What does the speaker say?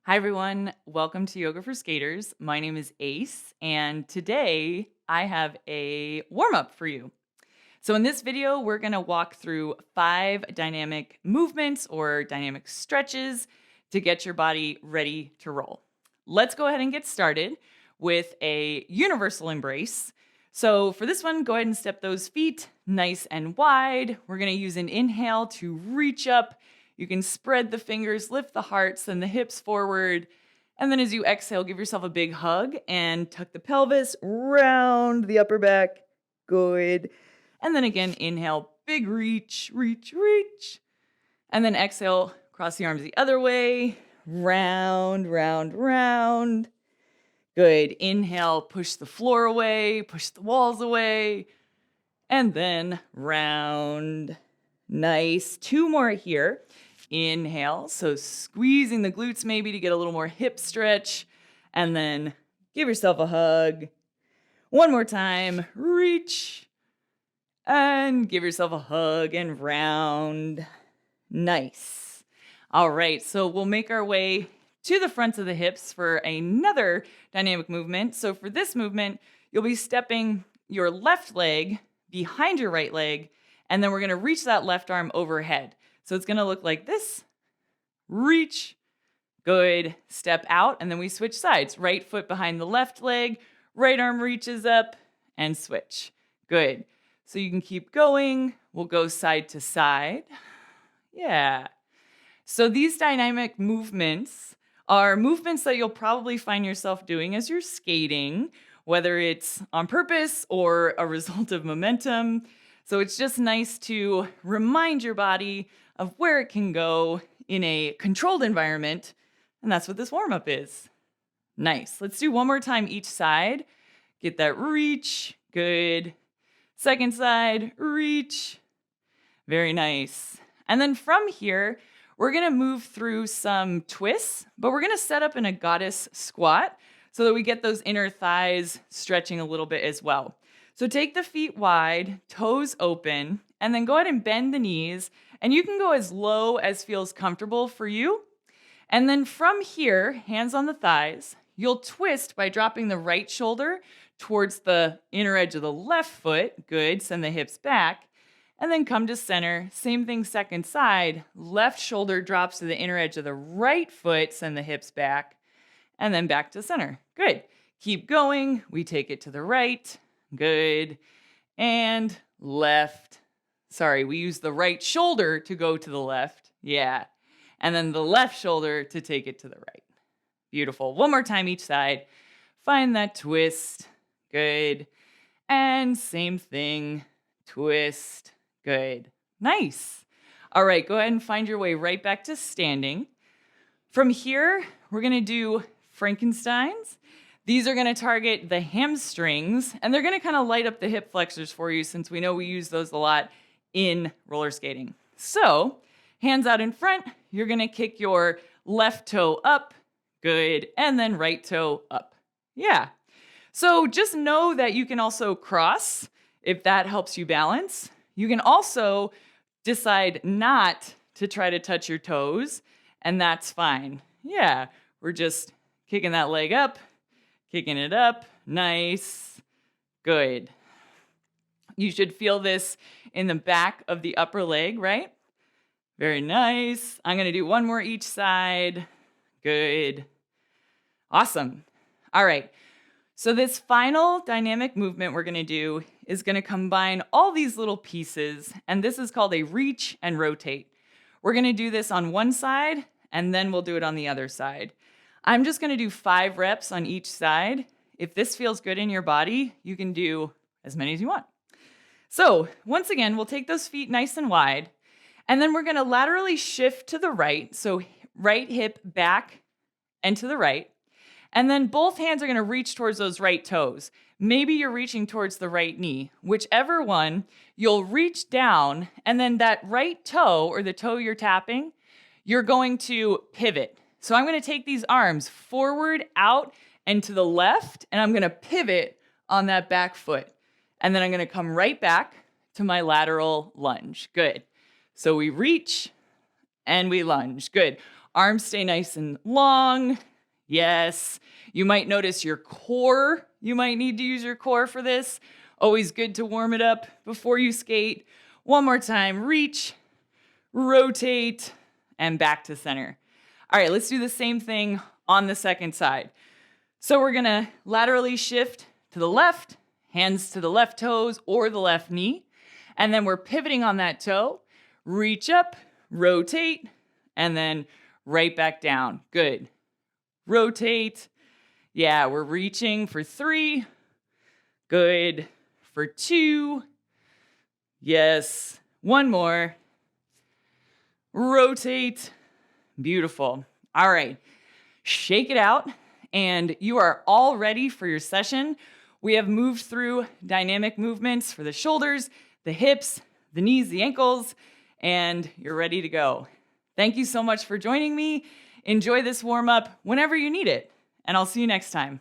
Hi, everyone. Welcome to Yoga for Skaters. My name is Ace, and today I have a warm up for you. So, in this video, we're going to walk through 5 dynamic movements or dynamic stretches to get your body ready to roll. Let's go ahead and get started with a universal embrace. So, for this one, go ahead and step those feet nice and wide. We're going to use an inhale to reach up. You can spread the fingers, lift the heart, send the hips forward. And then as you exhale, give yourself a big hug and tuck the pelvis, round the upper back. Good. And then again, inhale, big reach, reach, reach. And then exhale, cross the arms the other way, round, round, round. Good. Inhale, push the floor away, push the walls away. And then round. Nice. 2 more here. Inhale, so squeezing the glutes maybe to get a little more hip stretch. And then give yourself a hug. One more time, reach. And give yourself a hug and round. Nice. All right, so we'll make our way to the fronts of the hips for another dynamic movement. So for this movement, you'll be stepping your left leg behind your right leg, and then we're going to reach that left arm overhead. So it's going to look like this. Reach. Good. Step out, and then we switch sides. Right foot behind the left leg, right arm reaches up, and switch. Good. So you can keep going. We'll go side to side. Yeah. So these dynamic movements are movements that you'll probably find yourself doing as you're skating, whether it's on purpose or a result of momentum. So it's just nice to remind your body of where it can go in a controlled environment. And that's what this warm-up is. Nice. Let's do one more time each side. Get that reach. Good. Second side, reach. Very nice. And then from here, we're going to move through some twists, but we're going to set up in a goddess squat so that we get those inner thighs stretching a little bit as well. So take the feet wide, toes open, and then go ahead and bend the knees. And you can go as low as feels comfortable for you. And then from here, hands on the thighs, you'll twist by dropping the right shoulder towards the inner edge of the left foot. Good. Send the hips back. And then come to center. Same thing, second side. Left shoulder drops to the inner edge of the right foot. Send the hips back. And then back to center. Good. Keep going. We take it to the right. Good. And left. Sorry, we use the right shoulder to go to the left. Yeah. And then the left shoulder to take it to the right. Beautiful. One more time each side. Find that twist. Good. And same thing. Twist. Good. Nice. All right, go ahead and find your way right back to standing. From here, we're going to do Frankensteins. These are going to target the hamstrings, and they're going to kind of light up the hip flexors for you since we know we use those a lot in roller skating. So, hands out in front, you're going to kick your left toe up. Good. And then right toe up. Yeah. So just know that you can also cross if that helps you balance. You can also decide not to try to touch your toes, and that's fine. Yeah. We're just kicking that leg up, kicking it up. Nice. Good. You should feel this in the back of the upper leg, right? Very nice. I'm going to do one more each side. Good. Awesome. All right. So this final dynamic movement we're going to do is going to combine all these little pieces, and this is called a reach and rotate. We're going to do this on one side, and then we'll do it on the other side. I'm just going to do 5 reps on each side. If this feels good in your body, you can do as many as you want. So once again, we'll take those feet nice and wide, and then we're going to laterally shift to the right. So right hip back and to the right. And then both hands are going to reach towards those right toes. Maybe you're reaching towards the right knee. Whichever one, you'll reach down, and then that right toe, or the toe you're tapping, you're going to pivot. So I'm going to take these arms forward, out, and to the left, and I'm going to pivot on that back foot. And then I'm going to come right back to my lateral lunge. Good. So we reach and we lunge. Good. Arms stay nice and long. Yes. You might notice your core. You might need to use your core for this. Always good to warm it up before you skate. One more time. Reach, rotate, and back to center. All right, let's do the same thing on the second side. So we're going to laterally shift to the left, hands to the left toes or the left knee. And then we're pivoting on that toe. Reach up, rotate, and then right back down. Good. Rotate. Yeah, we're reaching for 3. Good. For 2. Yes. One more. Rotate. Beautiful. All right. Shake it out, and you are all ready for your session. We have moved through dynamic movements for the shoulders, the hips, the knees, the ankles, and you're ready to go. Thank you so much for joining me. Enjoy this warm-up whenever you need it, and I'll see you next time.